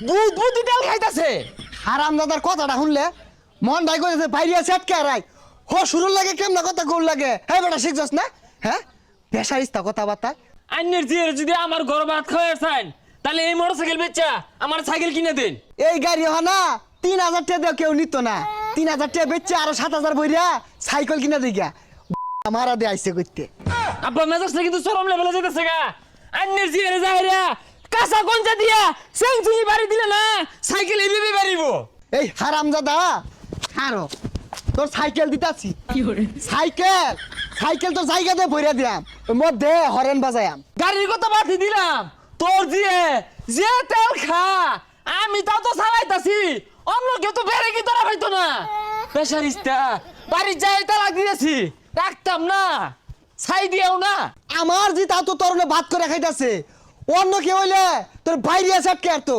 দুধ বুদ্ধি তেল খাইতাছে। হারাম দাদার কথাটা শুনলে মন ডাই করেছে বাইরে আছে আটকে রাই হো শুরুর লাগে কেমন কথা গোল লাগে হ্যাঁ বেটা শিখছস না হ্যাঁ পেশারিস্তা কথাবার্তা আন্নের জিয়ে যদি আমার ঘর ভাত খাওয়ার চান তাহলে এই মোটরসাইকেল বেচা আমার সাইকেল কিনে দেন। এই গাড়ি না 3000 টাকা দেও কেউ নিত না 3000 টাকা বেচছে আরো 7000 বইরা সাইকেল কিনা দিগা আমারা দে আইছে করতে আব্বা মেজাজটা কিন্তু চরম লেভেলে যেতেছে গা। আন্নের জিয়ে যাইরা কাঁচা গঞ্জা দিয়া সেঞ্চুরি বাড়ি দিলে না সাইকেল এইভাবে বাড়িব। এই হারাম দাদা হারো তোর সাইকেল দিতাছি সাইকেল সাইকেল তো জায়গা দিয়ে ভইরা দিয়াম ওর মধ্যে হরেন বাজায়াম গাড়ির কথা বাতি দিলাম তোর দিয়ে যে তেল খা আমি তাও তো চালাইতাছি অন্য কেউ তো বেড়ে কি তোরা হইতো না। পেশারিস্তা বাড়ি যাই তালাক দিয়েছি রাখতাম না ছাই দিয়াও না। আমার জি তা তো তরুণে ভাত করে খাইতাছে অন্য কেউ হইলে তোর বাইরে আছে আটকে আর তো